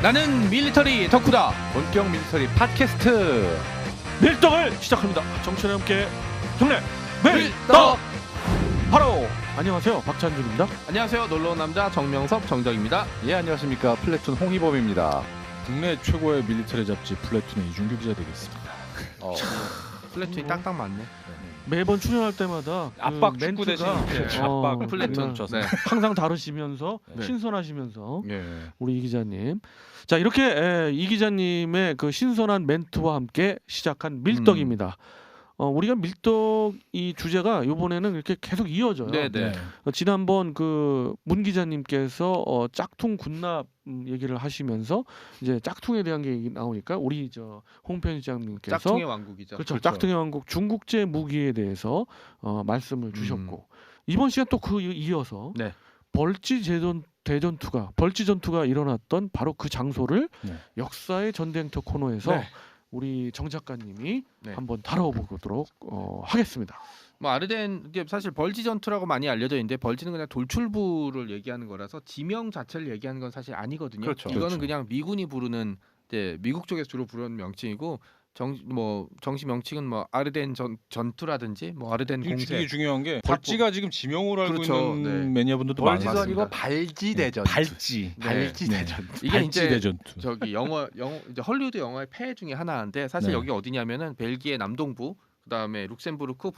나는 밀리터리 덕후다. 본격 밀리터리 팟캐스트 밀떡을 시작합니다. 정치와 함께 경례 밀떡. 바로 안녕하세요, 박찬준입니다. 안녕하세요, 놀러온 남자 정명섭 정정입니다. 예 안녕하십니까 플래툰 홍희범입니다. 국내 최고의 밀리터리 잡지 플래툰의 이준규 기자 되겠습니다. 플래툰이 딱딱 맞네. 매번 출연할 때마다 압박 그 축구 대신 멘트가 압박 플래툰. 쳤어요. 네. 항상 다르시면서 네. 신선하시면서 예. 우리 이 기자님. 자, 이렇게 이 기자님의 그 신선한 멘트와 함께 시작한 밀떡입니다. 우리가 밀떡 이 주제가 이번에는 이렇게 계속 이어져요. 네. 지난번 그 문 기자님께서 짝퉁 군납 얘기를 하시면서 이제 짝퉁에 대한 게 나오니까 우리 저 홍 편집장님께서 짝퉁의 왕국이죠. 그렇죠. 짝퉁의 왕국 중국제 무기에 대해서 말씀을 주셨고 이번 시간 또 그 이어서 네. 벌지 전투가 일어났던 바로 그 장소를 네. 역사의 전쟁터 코너에서 네. 우리 정 작가님이 네. 한번 다뤄보도록 하겠습니다. 뭐 아르덴 이게 사실 벌지 전투라고 많이 알려져 있는데 벌지는 그냥 돌출부를 얘기하는 거라서 지명 자체를 얘기하는 건 사실 아니거든요. 그렇죠. 이거는 그렇죠. 그냥 미군이 부르는 이제 미국 쪽에서 주로 부르는 명칭이고 정식 명칭은 뭐 아르덴 전투라든지 뭐 아르덴 이게 공세. 중요한 게 벌지가 지금 지명으로 알고 그렇죠. 있는 네. 매니아분들도 벌지도 많습니다. 아니고 발지 대전. 발지. 발지 네. 대전. 이게 발지 이제 대전투. 저기 영어 이제 헐리우드 영화의 폐 중에 하나인데 사실 네. 여기 어디냐면은 벨기에 남동부, 그다음에 룩셈부르크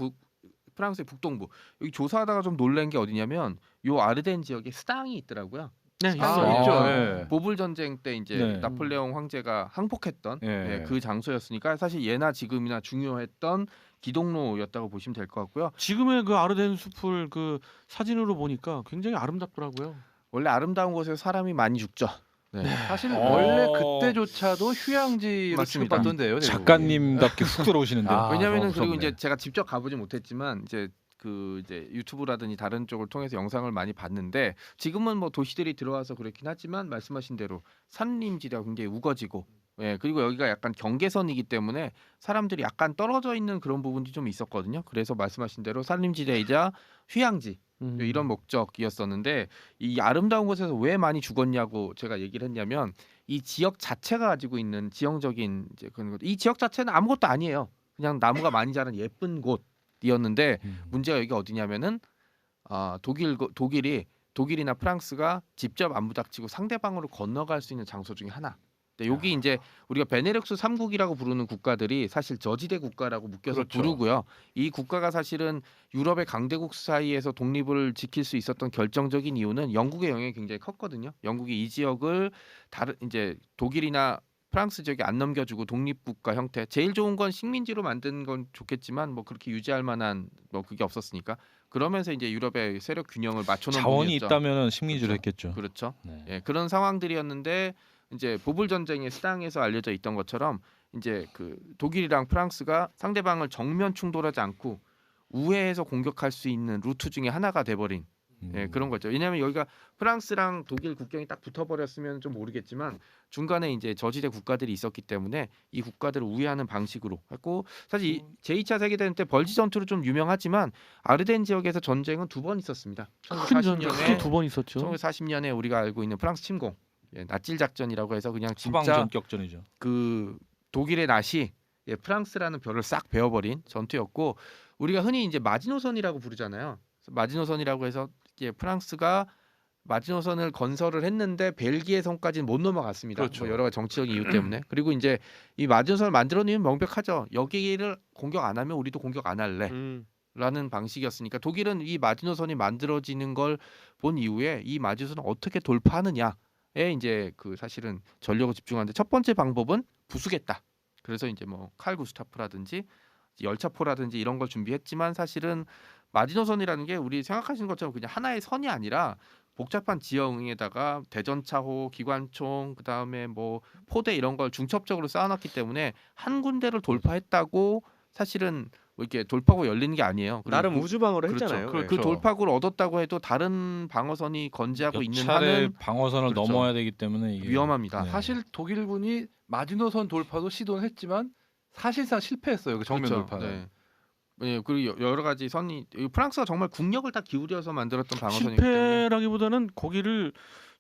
프랑스의 북동부. 여기 조사하다가 좀 놀란 게 어디냐면 요 아르덴 지역에 스당이 있더라고요. 네, 아, 있어요. 있죠. 네. 예. 보불 전쟁 때 이제 네. 나폴레옹 황제가 항복했던 예. 그 장소였으니까 사실 예나 지금이나 중요했던 기동로였다고 보시면 될 것 같고요. 지금의 그 아르덴 숲을 그 사진으로 보니까 굉장히 아름답더라고요. 원래 아름다운 곳에서 사람이 많이 죽죠. 네. 사실 어. 원래 그때조차도 휴양지로 맞습니다. 취급받던데요. 작가님답게 훅 들어오시는데. 아, 왜냐면은 무섭네. 그리고 이제 제가 직접 가보지 못했지만 이제 유튜브라든지 다른 쪽을 통해서 영상을 많이 봤는데 지금은 뭐 도시들이 들어와서 그렇긴 하지만 말씀하신 대로 산림지대가 굉장히 우거지고 그리고 여기가 약간 경계선이기 때문에 사람들이 약간 떨어져 있는 그런 부분이 좀 있었거든요. 그래서 말씀하신 대로 산림지대이자 휴양지 이런 목적이었었는데 이 아름다운 곳에서 왜 많이 죽었냐고 제가 얘기를 했냐면 이 지역 자체가 가지고 있는 지형적인 이제 그런 것. 이 지역 자체는 아무것도 아니에요. 그냥 나무가 많이 자란 예쁜 곳이었는데 문제가 여기 어디냐면은 독일이나 프랑스가 직접 안 부닥치고 상대방으로 건너갈 수 있는 장소 중에 하나. 근데 여기 이제 우리가 베네룩스 3국이라고 부르는 국가들이 사실 저지대 국가라고 묶여서 그렇죠. 부르고요. 이 국가가 사실은 유럽의 강대국 사이에서 독립을 지킬 수 있었던 결정적인 이유는 영국의 영향이 굉장히 컸거든요. 영국이 이 지역을 다른 이제 독일이나 프랑스 지역에 안 넘겨주고 독립국가 형태. 제일 좋은 건 식민지로 만든 건 좋겠지만 뭐 그렇게 유지할 만한 뭐 그게 없었으니까. 그러면서 이제 유럽의 세력 균형을 맞춰놓은 자원이 부분이었죠. 있다면 식민지로 그렇죠. 했겠죠. 그렇죠. 네. 예, 그런 상황들이었는데 이제 보불 전쟁의 수당에서 알려져 있던 것처럼 이제 그 독일이랑 프랑스가 상대방을 정면 충돌하지 않고 우회해서 공격할 수 있는 루트 중에 하나가 돼버린 그런 거죠. 왜냐하면 여기가 프랑스랑 독일 국경이 딱 붙어버렸으면 좀 모르겠지만 중간에 이제 저지대 국가들이 있었기 때문에 이 국가들을 우회하는 방식으로 했고 사실 이 제2차 세계대전 때 벌지 전투로 좀 유명하지만 아르덴 지역에서 전쟁은 2번 있었습니다. 큰 전쟁 1940년에 2번 있었죠. 1940년에 우리가 알고 있는 프랑스 침공, 나찔 작전이라고 해서 그냥 서방 진짜 전격전이죠. 그 독일의 낫이 프랑스라는 별을 싹 베어버린 전투였고 우리가 흔히 이제 마지노선이라고 부르잖아요. 마지노선이라고 해서 프랑스가 마지노선을 건설을 했는데 벨기에 선까지는 못 넘어갔습니다. 그렇죠. 뭐 여러 가지 정치적인 이유 때문에. 그리고 이제 이 마지노선을 만들어내면 명백하죠. 여기를 공격 안 하면 우리도 공격 안 할래. 라는 방식이었으니까 독일은 이 마지노선이 만들어지는 걸 본 이후에 이 마지노선을 어떻게 돌파하느냐에 이제 그 사실은 전력을 집중하는데 첫 번째 방법은 부수겠다. 그래서 이제 뭐 칼 구스타프라든지 열차포라든지 이런 걸 준비했지만 사실은 마지노선이라는 게 우리 생각하시는 것처럼 그냥 하나의 선이 아니라 복잡한 지형에다가 대전차호, 기관총, 그다음에 뭐 포대 이런 걸 중첩적으로 쌓아놨기 때문에 한 군데를 돌파했다고 사실은 뭐 이렇게 돌파구가 열리는 게 아니에요. 그리고 나름 우주방어를 그렇죠. 했잖아요. 그 네. 돌파구를 얻었다고 해도 다른 방어선이 건재하고 있는 차례 한은 방어선을 그렇죠. 넘어야 되기 때문에 이게 위험합니다. 네. 사실 독일군이 마지노선 돌파도 시도는 했지만 사실상 실패했어요. 그 정면 그렇죠. 돌파는. 네. 그리고 여러 가지 선이 프랑스가 정말 국력을 다 기울여서 만들었던 방어선이기 때문에 실패라기보다는 거기를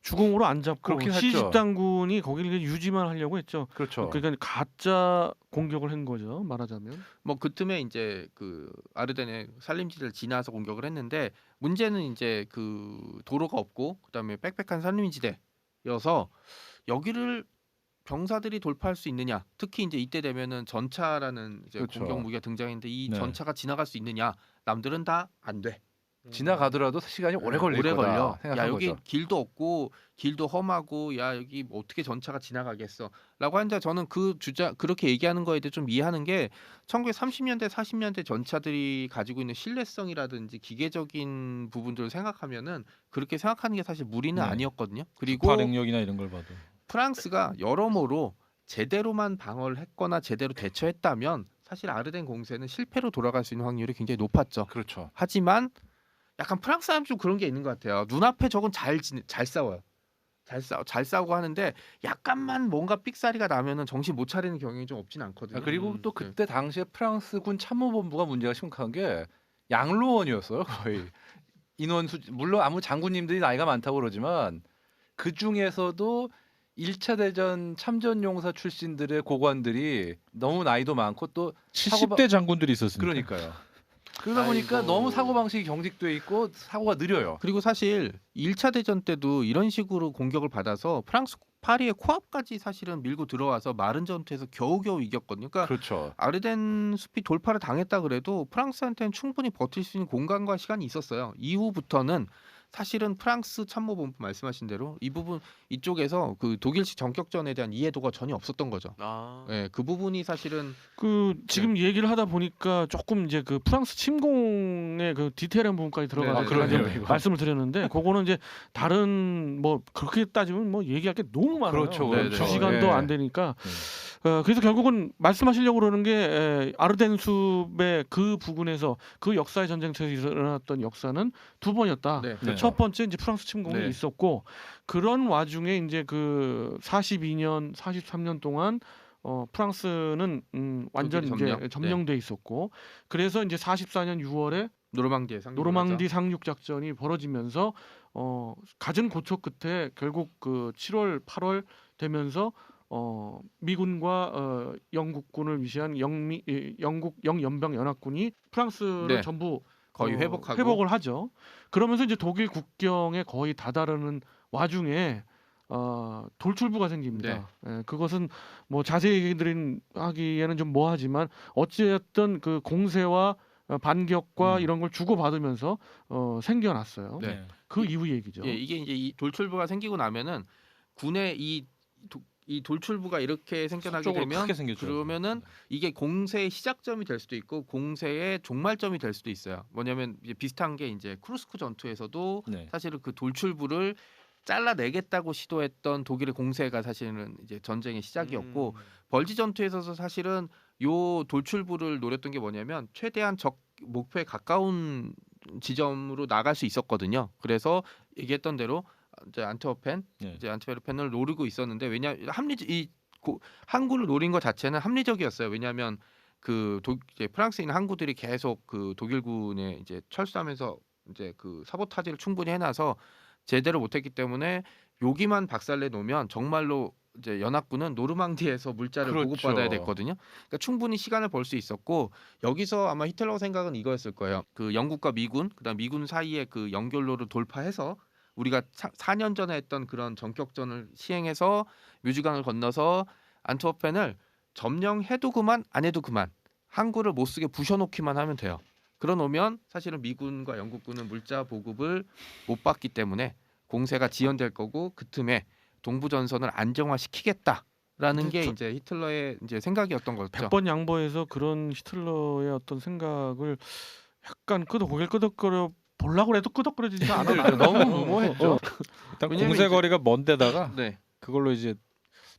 주공으로 안 잡고 그렇긴 했죠. 시집당군이 거기를 유지만 하려고 했죠. 그렇죠. 그러니까 가짜 공격을 한 거죠. 말하자면. 뭐 그 틈에 이제 그 아르덴의 산림지대를 지나서 공격을 했는데 문제는 이제 그 도로가 없고 그다음에 빽빽한 산림지대여서 여기를 병사들이 돌파할 수 있느냐. 특히 이제 이때 되면은 전차라는 이제 그렇죠. 공격 무기가 등장했는데 이 네. 전차가 지나갈 수 있느냐. 남들은 다 안 돼. 지나가더라도 시간이 오래 걸릴 오래 거다 걸려. 생각한 야 여기 거죠. 길도 없고 길도 험하고 야 여기 뭐 어떻게 전차가 지나가겠어?라고 하는데 저는 그 주자 그렇게 얘기하는 거에 대해 좀 이해하는 게 1930년대 40년대 전차들이 가지고 있는 신뢰성이라든지 기계적인 부분들을 생각하면은 그렇게 생각하는 게 사실 무리는 네. 아니었거든요. 그리고 발행력이나 이런 걸 봐도 프랑스가 여러모로 제대로만 방어를 했거나 제대로 대처했다면 사실 아르덴 공세는 실패로 돌아갈 수 있는 확률이 굉장히 높았죠. 그렇죠. 하지만 약간 프랑스 사람 좀 그런 게 있는 것 같아요. 눈앞에 적은 잘 싸워요. 잘 싸우고 하는데 약간만 뭔가 삑사리가 나면은 정신 못 차리는 경향이 좀 없진 않거든요. 그리고 또 네. 그때 당시에 프랑스군 참모본부가 문제가 심각한 게 양로원이었어요 거의. 인원수 물론 아무 장군님들이 나이가 많다고 그러지만 그 중에서도 1차 대전 참전용사 출신들의 고관들이 너무 나이도 많고 또 70대 장군들이 있었으니까. 그러니까요. 그러다 보니까 아이고. 너무 사고 방식이 경직돼 있고 사고가 느려요. 그리고 사실 1차 대전 때도 이런 식으로 공격을 받아서 프랑스 파리의 코앞까지 사실은 밀고 들어와서 마른 전투에서 겨우겨우 이겼거든요. 그러니까 그렇죠. 아르덴 숲이 돌파를 당했다 그래도 프랑스한테는 충분히 버틸 수 있는 공간과 시간이 있었어요. 이후부터는 사실은 프랑스 참모본부 말씀하신 대로 이 부분 이쪽에서 그 독일식 전격전에 대한 이해도가 전혀 없었던 거죠. 아. 예, 그 부분이 사실은 그 지금 얘기를 하다 보니까 조금 이제 그 프랑스 침공의 그 디테일한 부분까지 들어가서 네네. 제가 이제 그러네요, 이거. 말씀을 드렸는데 그거는 이제 다른 뭐 그렇게 따지면 뭐 얘기할 게 너무 많아요. 그렇죠, 그렇죠. 두 시간도 예. 안 되니까. 그래서 결국은 말씀하시려고 그러는 게 아르덴 숲의 그 부근에서 그 역사의 전쟁터에서 일어났던 역사는 두 번이었다. 네. 네. 첫 번째 이제 프랑스 침공이 네. 있었고 그런 와중에 이제 그 42년, 43년 동안 프랑스는 완전 독일이 이제 점령돼 있었고 그래서 이제 44년 6월에 노르망디에 상륙을 노르망디 하죠. 상륙 작전이 벌어지면서 갖은 고초 끝에 결국 그 7월, 8월 되면서 미군과 영국군을 위시한 영국 영연병 연합군이 프랑스를 네. 전부 거의 회복하고 회복을 하죠. 그러면서 이제 독일 국경에 거의 다다르는 와중에 돌출부가 생깁니다. 예, 그것은 뭐 자세히 하기에는 좀 뭐하지만 어찌됐든 그 공세와 반격과 이런 걸 주고받으면서 생겨났어요. 네. 그 이후 얘기죠. 예, 이게 이제 이 돌출부가 생기고 나면은 군의 이 돌출부가 이렇게 생겨나게 속적으로 되면 크게 생겼죠. 그러면은 이게 공세의 시작점이 될 수도 있고 공세의 종말점이 될 수도 있어요. 뭐냐면 이제 비슷한 게 이제 쿠르스크 전투에서도 네. 사실은 그 돌출부를 잘라내겠다고 시도했던 독일의 공세가 사실은 이제 전쟁의 시작이었고 벌지 전투에서도 사실은 요 돌출부를 노렸던 게 뭐냐면 최대한 적 목표에 가까운 지점으로 나갈 수 있었거든요. 그래서 얘기했던 대로 이제 네. 이제 안트베르펜을 노리고 있었는데 항구를 노린 것 자체는 합리적이었어요. 왜냐하면 이제 프랑스에 있는 항구들이 계속 그 독일군에 이제 철수하면서 이제 그 사보타지를 충분히 해놔서 제대로 못했기 때문에 여기만 박살내 놓으면 정말로 이제 연합군은 노르망디에서 물자를 그렇죠. 보급받아야 됐거든요. 그러니까 충분히 시간을 벌 수 있었고 여기서 아마 히틀러 생각은 이거였을 거예요. 그 영국과 미군, 그다음 미군 사이의 그 연결로를 돌파해서 우리가 4년 전에 했던 그런 전격전을 시행해서 뮤즈강을 건너서 안트워펜을 점령해도 그만 안 해도 그만 항구를 못 쓰게 부셔놓기만 하면 돼요. 그러놓으면 사실은 미군과 영국군은 물자 보급을 못 받기 때문에 공세가 지연될 거고 그 틈에 동부 전선을 안정화시키겠다라는 게 이제 히틀러의 이제 생각이었던 거죠. 100번 양보해서 그런 히틀러의 어떤 생각을 약간 고개를 끄덕거려 보려고 해도 끄덕거려지지가 않아요. 너무 무모했죠. 일단 왜냐면 공세 거리가 먼 데다가 네. 그걸로 이제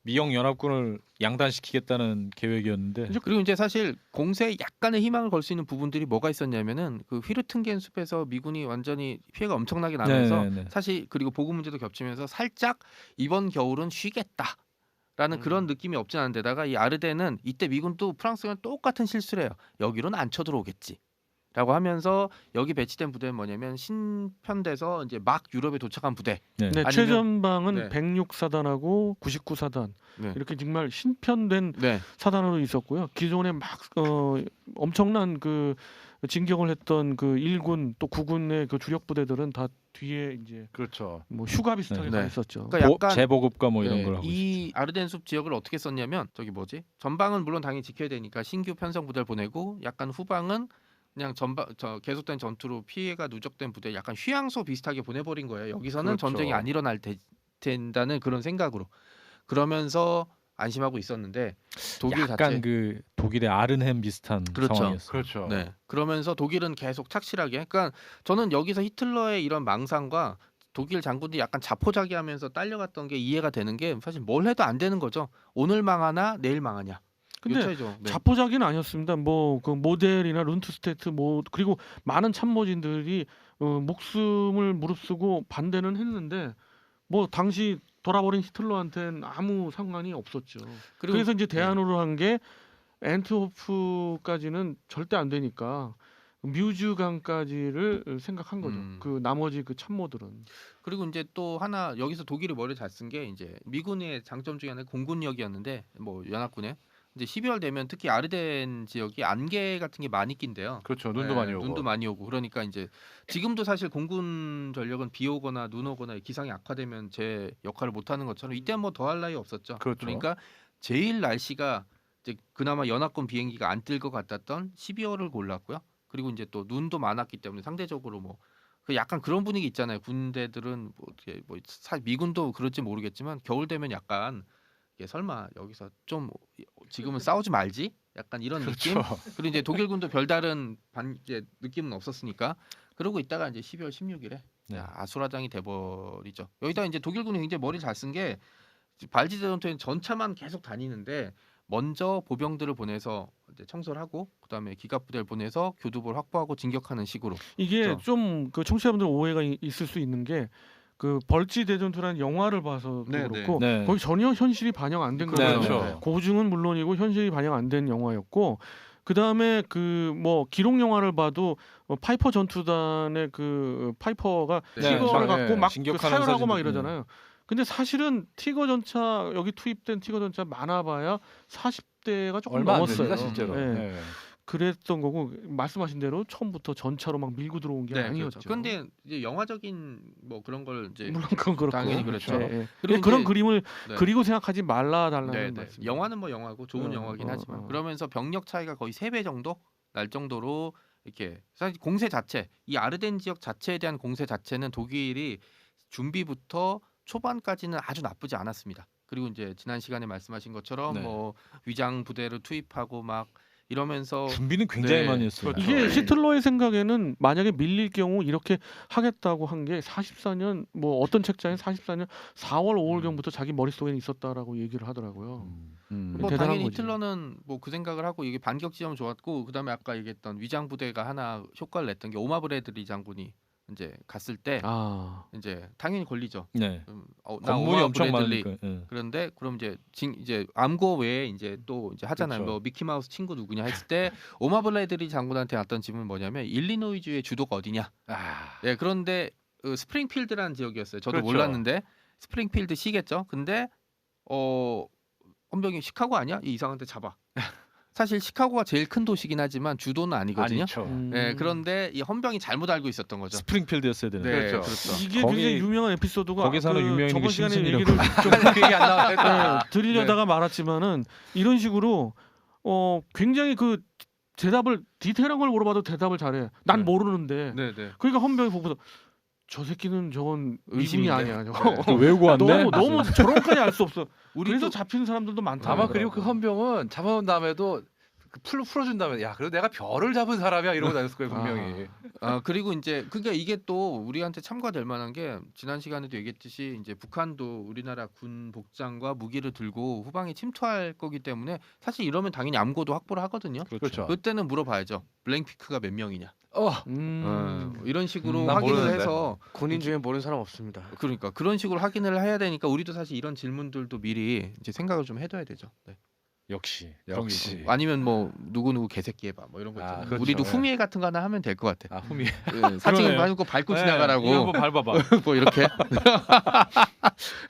미영 연합군을 양단시키겠다는 계획이었는데 그리고 이제 사실 공세에 약간의 희망을 걸 수 있는 부분들이 뭐가 있었냐면은 그 휘르퉁겐 숲에서 미군이 완전히 피해가 엄청나게 나면서 네네네. 사실 그리고 보급 문제도 겹치면서 살짝 이번 겨울은 쉬겠다라는 그런 느낌이 없진 않은 데다가 이 아르덴은 이때 미군도 프랑스랑 똑같은 실수를 해요. 여기로는 안 쳐들어오겠지. 라고 하면서 여기 배치된 부대는 뭐냐면 신편돼서 이제 막 유럽에 도착한 부대. 네, 아니면- 최전방은 네. 106사단하고 99사단 네. 이렇게 정말 신편된 네. 사단으로 있었고요. 기존에 막 엄청난 그 진격을 했던 그 1군 또 9군의 그 주력 부대들은 다 뒤에 이제 그렇죠. 뭐 휴가 비슷하게 네. 가 있었죠. 그러니까 약간 재보급과 뭐 이런 네, 걸 하고 이 있었죠. 아르덴 숲 지역을 어떻게 썼냐면 저기 뭐지? 전방은 물론 당연히 지켜야 되니까 신규 편성 부대를 보내고 약간 후방은 그냥 계속된 전투로 피해가 누적된 부대 약간 휴양소 비슷하게 보내버린 거예요. 여기서는 그렇죠. 전쟁이 안 일어날 된다는 그런 생각으로 그러면서 안심하고 있었는데 독일 약간 자체 그 독일의 아른햄 비슷한 그렇죠. 상황이었어요. 그렇죠. 네. 그러면서 독일은 계속 착실하게 그러니까 저는 여기서 히틀러의 이런 망상과 독일 장군들이 약간 자포자기하면서 딸려갔던 게 이해가 되는 게 사실 뭘 해도 안 되는 거죠. 오늘 망하나 내일 망하냐. 근데 이 차이죠. 네. 자포자기는 아니었습니다. 뭐 그 모델이나 룬트스테트 뭐 그리고 많은 참모진들이 목숨을 무릅쓰고 반대는 했는데 뭐 당시 돌아버린 히틀러한테는 아무 상관이 없었죠. 그리고 그래서 이제 대안으로 한 게 엔트호프까지는 절대 안 되니까 뮤즈강까지를 생각한 거죠. 그 나머지 그 참모들은. 그리고 이제 또 하나 여기서 독일이 머리를 잘 쓴 게 이제 미군의 장점 중에 하나가 공군력이었는데 뭐 연합군에 이제 12월 되면 특히 아르덴 지역이 안개 같은 게 많이 낀대요. 그렇죠. 눈도 네, 많이 오고. 눈도 많이 오고 그러니까 이제 지금도 사실 공군 전력은 비 오거나 눈 오거나 기상이 악화되면 제 역할을 못 하는 것처럼 이때는 뭐 더할 나위 없었죠. 그렇죠. 그러니까 제일 날씨가 이제 그나마 연합군 비행기가 안 뜰 것 같았던 12월을 골랐고요. 그리고 이제 또 눈도 많았기 때문에 상대적으로 뭐 그 약간 그런 분위기 있잖아요. 군대들은 뭐 어떻게 뭐 미군도 그럴지 모르겠지만 겨울 되면 약간 이게 설마 여기서 좀 지금은 싸우지 말지? 약간 이런 느낌. 그렇죠. 그리고 이제 독일군도 별다른 이제 느낌은 없었으니까 그러고 있다가 이제 12월 16일에 네. 아수라장이 돼버리죠. 여기다 이제 독일군이 굉장히 머리 잘 쓴 게 발지 전투에는 전차만 계속 다니는데 먼저 보병들을 보내서 이제 청소를 하고 그다음에 기갑부대를 보내서 교두보를 확보하고 진격하는 식으로. 이게 그렇죠. 좀 그 청취자분들 오해가 있을 수 있는 게 그 벌지 대전투라는 영화를 봐서도 네, 그렇고 네. 거기 전혀 현실이 반영 안 된 네, 거예요. 그렇죠. 고증은 물론이고 현실이 반영 안 된 영화였고 그 다음에 그 뭐 기록 영화를 봐도 파이퍼 전투단의 그 파이퍼가 네, 티거를 네, 갖고 막 진격하는 사열하고 막 사진도- 이러잖아요. 근데 사실은 티거 전차 여기 투입된 티거 전차 많아봐야 40대가 조금 얼마 안 넘었어요. 됩니다, 실제로. 네. 네. 그랬던 거고 말씀하신 대로 처음부터 전차로 막 밀고 들어온 게 아니었죠. 그렇죠. 근데 이제 영화적인 뭐 그런 걸 이제 물론 그건 그렇고 당연히 그렇죠. 예, 예. 그리고 그런 이제- 그림을 네. 그리고 생각하지 말라 달라는 네, 네. 말씀. 영화는 뭐 영화고 좋은 영화긴 하지만 그러면서 병력 차이가 거의 3배 정도 날 정도로 이렇게 사실 공세 자체 이 아르덴 지역 자체에 대한 공세 자체는 독일이 준비부터 초반까지는 아주 나쁘지 않았습니다. 그리고 이제 지난 시간에 말씀하신 것처럼 네. 뭐 위장 부대를 투입하고 막 이러면서 준비는 굉장히 네. 많이 했어요. 그렇죠. 이게 네. 히틀러의 생각에는 만약에 밀릴 경우 이렇게 하겠다고 한 게 44년 뭐 어떤 책자에 44년 4월 5월경부터 자기 머릿속에 있었다라고 얘기를 하더라고요. 뭐 대단한 당연히 거지. 히틀러는 뭐 그 생각을 하고 이게 반격 지점 좋았고 그다음에 아까 얘기했던 위장 부대가 하나 효과를 냈던 게 오마브레드리 장군이 이제 갔을 때 아, 이제 당연히 걸리죠. 네. 나 건물이 엄청 오마브레들리 많으니까. 예. 그런데 그럼 이제 암고 외에 이제 또 이제 하잖아요. 그렇죠. 뭐 미키마우스 친구 누구냐 했을 때 오마블레드리 장군한테 났던 질문은 뭐냐면 일리노이주의 주도가 어디냐. 아, 네, 그런데 스프링필드라는 지역이었어요. 저도 그렇죠. 몰랐는데 스프링필드 시겠죠. 근데 헌병이 시카고 아니야? 이 이상한데 잡아. 사실 시카고가 제일 큰 도시긴 하지만 주도는 아니거든요. 아니죠. 네, 그런데 이 헌병이 잘못 알고 있었던 거죠. 스프링필드였어야 되는데. 네, 그렇죠. 그렇죠. 이게 거기- 굉장히 유명한 에피소드가 거기 사는 유명인이 저번 시간에 심슨이라고. 얘기를 좀 그 얘기 안 나왔다. 드리려다가 말았지만은 이런 식으로 굉장히 그 대답을 디테일한 걸 물어봐도 대답을 잘해. 난 네. 모르는데. 네, 네. 그러니까 헌병이 보고서 저 새끼는 저건 미군이 의심인데? 아니야. 저거. 네. 또 외우고 왔네. 너무 저런까지 알 수 없어. 우리 그래서 또 잡히는 사람들도 많다. 아마 그리고 그 헌병은 잡아놓은 다음에도 풀어준 다음에 야 그래도 내가 별을 잡은 사람이야 이러고 다녔을 거예요 분명히. 그리고 이제 그러니까 이게 또 우리한테 참고될 만한 게 지난 시간에도 얘기했듯이 이제 북한도 우리나라 군 복장과 무기를 들고 후방에 침투할 거기 때문에 사실 이러면 당연히 암고도 확보를 하거든요. 그렇죠. 그때는 물어봐야죠. 블랭피크가 몇 명이냐. 이런 식으로 난 확인을 모르는데. 해서 군인 중에 모르는 사람 없습니다. 그러니까 그런 식으로 확인을 해야 되니까 우리도 사실 이런 질문들도 미리 이제 생각을 좀 해둬야 되죠. 네. 역시 역시. 아니면 뭐 누구 개새끼 해봐 뭐 이런 거 있잖아요. 그렇죠. 우리도 예. 후미에 같은 거 하나 하면 될 것 같아. 후미. 그 사칭 그러네. 밟고 밟고 네, 지나가라고 이거 한번 밟아봐. 뭐 이렇게.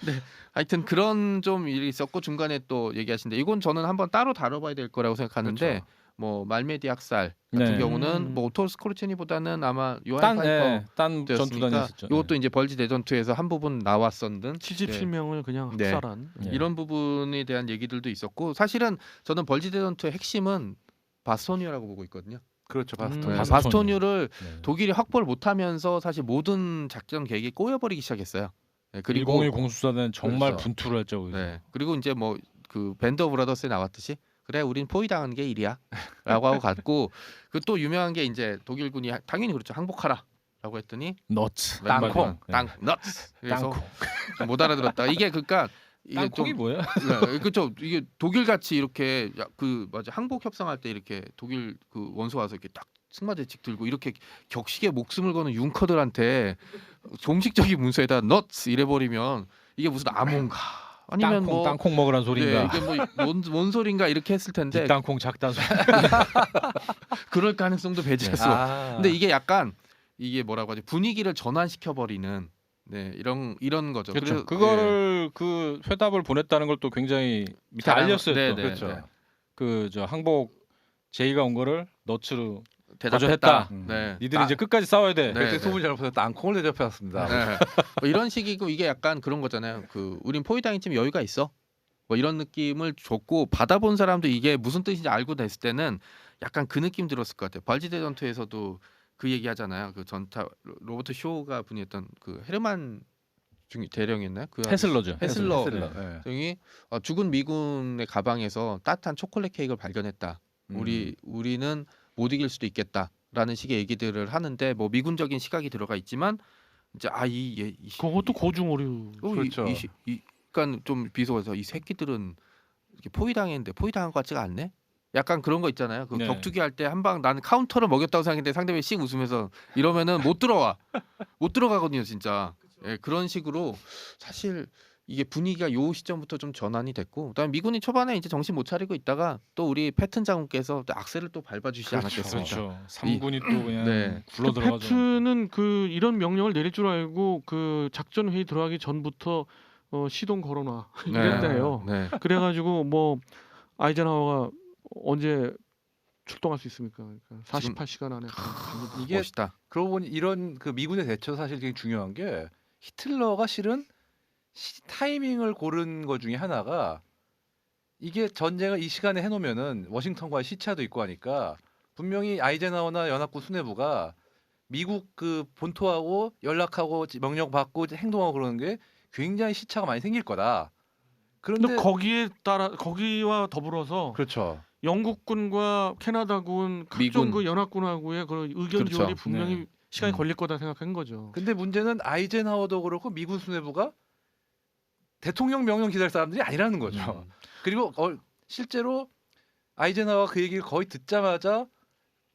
네. 하여튼 그런 좀 일이 있었고 중간에 또 얘기하신데 이건 저는 한번 따로 다뤄봐야 될 거라고 생각하는데 그렇죠. 뭐 말메디 학살 같은 네. 경우는 뭐 오토 스코르체니보다는 아마 요한 딴 파이퍼 딴 였으니까 전투단이었죠. 이것도 이제 벌지 대전투에서 한 부분 나왔었는 77명을 그냥 네. 학살한. 네. 이런 부분에 대한 얘기들도 있었고 사실은 저는 벌지 대전투의 핵심은 바스토니오라고 보고 있거든요. 그렇죠. 바스톤. 네, 바스토니오. 바스토니오를 네. 독일이 확보를 못하면서 사실 모든 작전 계획이 꼬여버리기 시작했어요. 네, 그리고 101 공수사는 정말 그렇죠. 분투를 했죠. 거기서. 네. 그리고 이제 뭐 그 밴드 오브 브라더스에 나왔듯이 그래 우린 포위당한 게 일이야라고 하고 갔고 그 또 유명한 게 이제 독일군이 당연히 그렇죠. 항복하라라고 했더니 너츠. 땅콩. 땅 너츠 그래서 땅콩. 못 알아들었다. 이게 그러니까 이게 땅콩이 좀 뭐야? 네, 그렇죠. 이게 독일 같이 이렇게 그 맞아 항복 협상할 때 이렇게 독일 그 원수 와서 이렇게 딱 승마대칙 들고 이렇게 격식에 목숨을 거는 융커들한테 공식적인 문서에다 너츠 이래버리면 이게 무슨 암호인가 아니면 땅콩 뭐 땅콩 먹으란 네, 소린가? 이게 뭔 소린가 이렇게 했을 텐데 뒷땅콩 작단 소리. 그럴 가능성도 배제할 수 없어. 아. 근데 이게 약간 이게 뭐라고 하지 분위기를 전환시켜 버리는 네 이런 거죠. 그렇죠. 그래서- 그거를 그 회답을 보냈다는 걸 또 굉장히 밑에 자랑- 알렸어요. 네, 또. 네. 그렇죠. 그 저 항복 제의가 온 거를 너츠로 대답했다. 거절했다. 네. 니들이 이제 끝까지 싸워야 돼. 네. 그때 소문 잘 퍼서 땅콩을 대접해왔습니다. 네. 뭐 이런 식이고 이게 약간 그런 거잖아요. 그 우린 포위당했지만 여유가 있어. 뭐 이런 느낌을 줬고 받아본 사람도 이게 무슨 뜻인지 알고 됐을 때는 약간 그 느낌 들었을 것 같아요. 발지대 전투에서도 그 얘기 하잖아요. 그 전타 로버트 쇼가 분이었던 그 헤르만 중 대령이었나요? 그 헤슬러죠. 헤슬러. 헤슬러. 네. 형이 죽은 미군의 가방에서 따뜻한 초콜릿 케이크를 발견했다. 우리는 못 이길 수도 있겠다라는 식의 얘기들을 하는데 뭐 미군적인 시각이 들어가 있지만 이제 그것도 고중 오류. 그렇죠. 그러니까 좀 비속어서 이 새끼들은 이렇게 포위당했는데 포위당한 것 같지가 않네. 약간 그런 거 있잖아요. 그 네. 격투기 할 때 한 방 나는 카운터를 먹였다고 생각했는데 상대방이 씩 웃으면서 이러면은 못 들어가거든요, 진짜. 예, 그런 식으로 사실 이게 분위기가 요 시점부터 좀 전환이 됐고, 그다음에 미군이 초반에 이제 정신 못 차리고 있다가 또 우리 패튼 장군께서 또 악셀을 또 밟아주시지 않았겠습니까? 그렇죠. 3군이 또 그냥 네. 굴러 그 들어가죠. 패트는 그 이런 명령을 내릴 줄 알고 그 작전 회의 들어가기 전부터 시동 걸어놔 이랬대요. 네. 그래가지고 뭐 아이젠하워가 언제 출동할 수 있습니까? 그러니까 지금- 48시간 안에 이게 멋있다. 그러고 보니 이런 그 미군의 대처 사실 되게 중요한 게 히틀러가 실은 타이밍을 고른 것 중에 하나가 이게 전쟁을 이 시간에 해놓으면은 워싱턴과의 시차도 있고 하니까 분명히 아이젠하워나 연합군 수뇌부가 미국 그 본토하고 연락하고 명령 받고 행동하고 그러는 게 굉장히 시차가 많이 생길 거다. 근데 그런데 거기에 따라 거기와 더불어서 그렇죠. 영국군과 캐나다군 각종 미군. 그 연합군하고의 그런 의견 그렇죠. 조율이 분명히 네. 시간이 걸릴 거다 생각한 거죠. 근데 문제는 아이젠하워도 그렇고 미군 수뇌부가 대통령 명령 기다릴 사람들이 아니라는 거죠. 그리고 실제로 아이젠하워가 그 얘기를 거의 듣자마자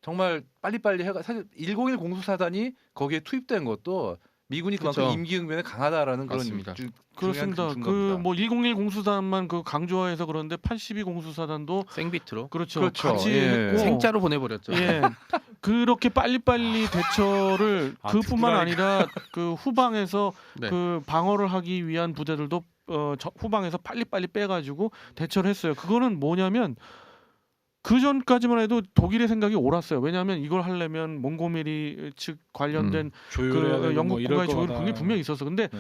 정말 빨리빨리 해가 사실 101 공수사단이 거기에 투입된 것도 미군이 그만큼 그쵸. 임기응변에 강하다라는 그런 맞습니다. 그렇습니다. 중요한 그 뭐 101 공수단만 그 강조해서 그런데 82 공수사단도 생비트로 그렇죠. 그렇죠. 같이 예. 했고 생짜로 보내버렸죠. 예. 그렇게 빨리빨리 대처를 아, 그뿐만 듣더라니까. 아니라 그 후방에서 네. 그 방어를 하기 위한 부대들도 후방에서 빨리빨리 빼가지고 대처를 했어요. 그거는 뭐냐면 그 전까지만 해도 독일의 생각이 옳았어요. 왜냐하면 이걸 하려면 몽고메리 측 관련된 조율해야 그 되고 뭐 이럴 영국군과의 조율 거다. 분명히 분명히 있었어. 근데 네.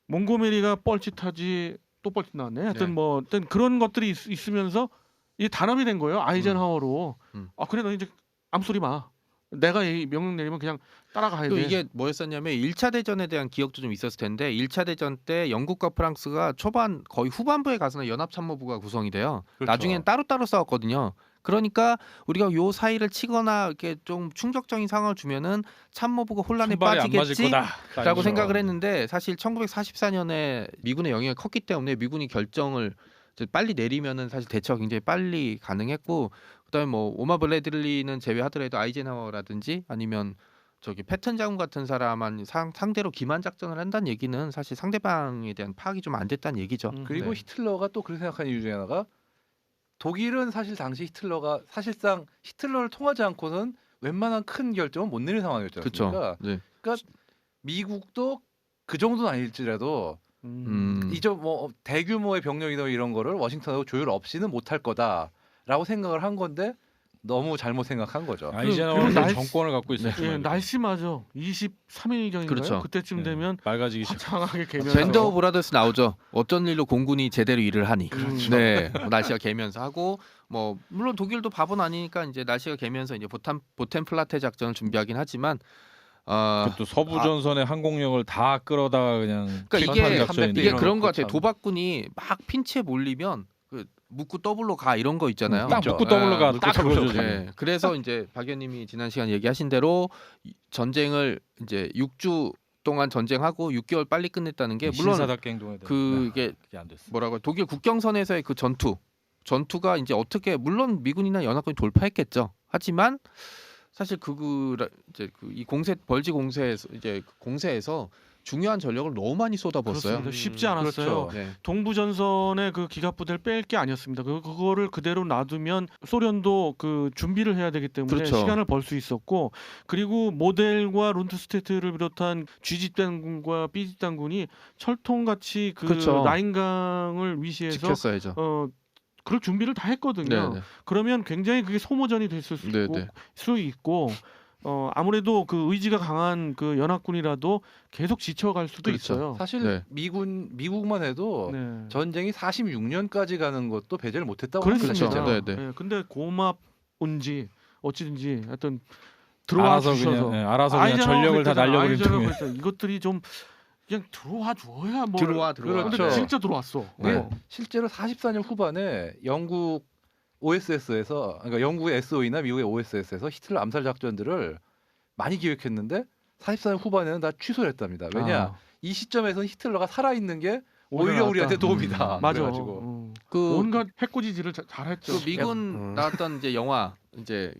몽고메리가 뻘짓하지 또 뻘짓 나왔네. 하여튼 네. 뭐 하여튼 그런 것들이 있으면서 이 단합이 된 거예요. 아이젠하워로. 아 그래 너 이제 아무 소리 마. 내가 이 명령 내리면 그냥 따라가야 또 돼. 이게 뭐였었냐면 1차 대전에 대한 기억도 좀 있었을 텐데 1차 대전 때 영국과 프랑스가 초반 거의 후반부에 가서는 연합참모부가 구성이 돼요. 그렇죠. 나중엔 따로따로 싸웠거든요. 그러니까 우리가 요 사이를 치거나 이렇게 좀 충격적인 상황을 주면은 참모부가 혼란에 손발이 안 맞을 빠지겠지라고 거다. 생각을 했는데 사실 1944년에 미군의 영향이 컸기 때문에 미군이 결정을 이제 빨리 내리면은 사실 대처가 굉장히 빨리 가능했고 그다음에 뭐 오마 블레들리는 제외하더라도 아이젠하워라든지 아니면 저기 패튼 장군 같은 사람은 상대로 기만 작전을 한다는 얘기는 사실 상대방에 대한 파악이 좀 안 됐다는 얘기죠. 그리고 네. 히틀러가 또 그렇게 생각하는 이유 중에 하나가 독일은 사실 당시 히틀러가 사실상 히틀러를 통하지 않고는 웬만한 큰 결정은 못 내린 상황이었지 그렇죠. 않습니까? 네. 그러니까 미국도 그 정도는 아닐지라도 이제 뭐 대규모의 병력이나 이런 거를 워싱턴하고 조율 없이는 못할 거다라고 생각을 한 건데 너무 잘못 생각한 거죠. 아이젠하워는 그리고 정권을 갖고 있었죠. 예, 날씨마저 23일 전인가요? 그렇죠. 그때쯤 네. 되면 맑아지기 시작. 화창하게 개면서 젠더 오브 브라더스 나오죠. 어쩐 일로 공군이 제대로 일을 하니. 그렇죠. 네, 뭐 날씨가 개면서 하고 뭐 물론 독일도 바보는 아니니까 이제 날씨가 개면서 이제 보텐플라테 작전을 준비하긴 하지만 또 서부 전선의 항공력을 다 끌어다가 그냥 그러니까 이게 작전인데. 이게 이런 그런 것 거 같아요. 참. 도박꾼이 막 핀치에 몰리면 그 묶고 더블로 가 이런 거 있잖아요. 딱 있죠. 묶고 더블로가 네, 딱 묶고 더블로 그거죠. 네, 그래서 이제 박 의원님이 지난 시간 얘기하신 대로 전쟁을 이제 6주 동안 전쟁하고 6개월 빨리 끝냈다는 게 물론 신사답게 행동해야 돼. 그게 그게 안 됐어. 뭐라고 독일 국경선에서의 그 전투가 이제 어떻게 물론 미군이나 연합군이 돌파했겠죠. 하지만 사실 이제 이 벌지 공세에서 이제 공세에서 중요한 전력을 너무 많이 쏟아붓었어요. 그렇습니다. 쉽지 않았어요. 그렇죠. 네. 동부 전선의 그 기갑부대를 뺄 게 아니었습니다. 그거를 그대로 놔두면 소련도 그 준비를 해야 되기 때문에 그렇죠. 시간을 벌 수 있었고, 그리고 모델과 룬트스테트를 비롯한 G집단군과 B집단군이 철통같이 그 그렇죠. 라인강을 위시해서 지켰어야죠. 그럴 준비를 다 했거든요. 네, 네. 그러면 굉장히 그게 소모전이 됐을 네, 네. 수 있고 아무래도 그 의지가 강한 그 연합군이라도 계속 지쳐갈 수도 그렇죠. 있어요. 사실 네. 미국만 해도 네. 전쟁이 46년까지 가는 것도 배제를 못했다고 그렇습니다. 합니다. 그렇죠. 실제로. 네, 네. 근데 고맙은지 어찌든지 하여튼 알아서 들어와 주셔서 그냥 전력을 다 날려버린 통에. 이것들이 좀 그냥 들어와 줘야 뭐 들어와. 근데 그렇죠. 진짜 들어왔어. 네. 실제로 44년 후반에 영국 OSS에서 그러니까 영국의 SOE나 미국의 OSS에서 히틀러 암살 작전들을 많이 기획했는데 44년 후반에는 다 취소를 했답니다. 왜냐? 이 시점에서는 히틀러가 살아있는 게 오히려 낫다. 우리한테 도움이다. 맞아. 그래가지고 그, 온갖 해코지질을 잘했죠. 그 미군 나왔던 이제 영화 이제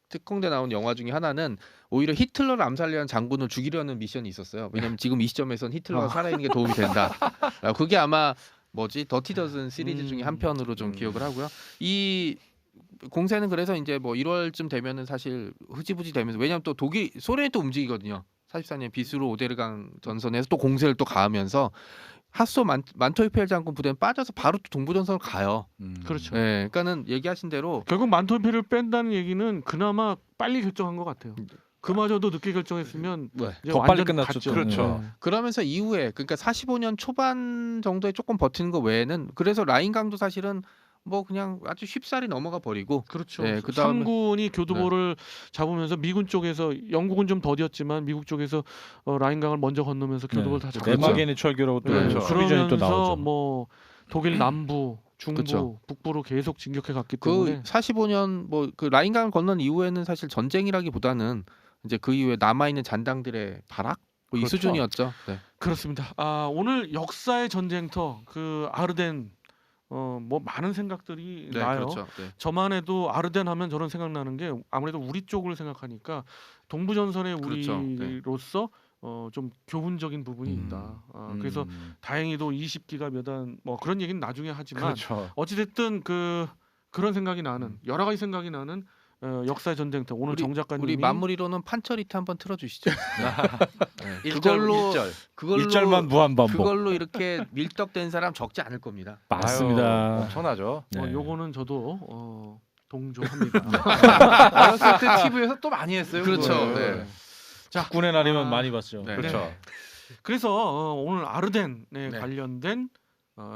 특공대 나온 영화 중에 하나는 오히려 히틀러를 암살하려는 장군을 죽이려는 미션이 있었어요. 왜냐면 지금 이 시점에선 히틀러가 살아있는 게 도움이 된다. 그게 아마 더티 더즌 시리즈 중에 한 편으로 좀 기억을 하고요. 이 공세는 그래서 이제 뭐 1월쯤 되면은 사실 흐지부지 되면서 왜냐면 또 소련이 또 움직이거든요. 44년 비스로 오데르강 전선에서 또 공세를 또 가하면서 하소 만토이펠 장군 부대는 빠져서 바로 또 동부 전선을 가요. 그렇죠. 네, 그러니까는 얘기하신 대로 결국 만토피를 뺀다는 얘기는 그나마 빨리 결정한 것 같아요. 그마저도 늦게 결정했으면 네. 이제 더 빨리 완전 끝났죠. 갔죠. 그렇죠. 네. 그러면서 이후에 그러니까 45년 초반 정도에 조금 버티는 거 외에는 그래서 라인강도 사실은 뭐 그냥 아주 쉽사리 넘어가 버리고 그렇죠. 네, 그다음에- 3군이 교두보를 잡으면서 미군 쪽에서 영국은 좀 더뎠지만 미국 쪽에서 라인강을 먼저 건너면서 교두보를 다 잡았죠. 네마겐의 철교라고 또 그렇죠. 수비전이 또 그러면서 나오죠. 뭐 독일 남부, 중부, 그렇죠. 북부로 계속 진격해 갔기 그 때문에 45년 뭐 그 라인강을 건넌 이후에는 사실 전쟁이라기보다는 이제 그 이후에 남아 있는 잔당들의 발악 뭐 이 그렇죠. 수준이었죠. 네. 그렇습니다. 오늘 역사의 전쟁터 그 아르덴 뭐 많은 생각들이 네, 나요. 그렇죠. 네. 저만 해도 아르덴 하면 저는 생각나는 게 아무래도 우리 쪽을 생각하니까 동부 전선의 그렇죠. 네. 우리로서 좀 교훈적인 부분이 있다. 그래서 다행히도 20기가 몇 안 뭐 그런 얘기는 나중에 하지만 그렇죠. 어찌됐든 그런 생각이 나는 여러 가지 생각이 나는 역사의 전쟁터 오늘 정 작가님이 우리 마무리로는 판처리트 한번 틀어주시죠. 네. 그걸로 그걸로 1절만 무한반복. 그걸로 이렇게 밀떡된 사람 적지 않을 겁니다. 맞습니다. 엄청나죠. 네. 요거는 저도 동조합니다. 어렸을 때 TV에서 또 많이 했어요. 그렇죠. 그거를. 네. 국군의 날이면 많이 봤죠. 네. 그렇죠. 그래서 오늘 아르덴에 네. 관련된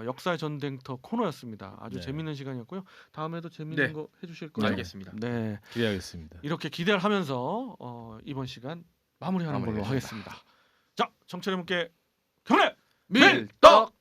역사의 전쟁터 코너였습니다. 아주 네. 재밌는 시간이었고요. 다음에도 재밌는 네. 거 해주실 거예요? 알겠습니다. 네, 기대하겠습니다. 이렇게 기대를 하면서 이번 시간 마무리하는 걸로 마무리하겠습니다. 하겠습니다. 자, 청취자 여러분께 경례 밀떡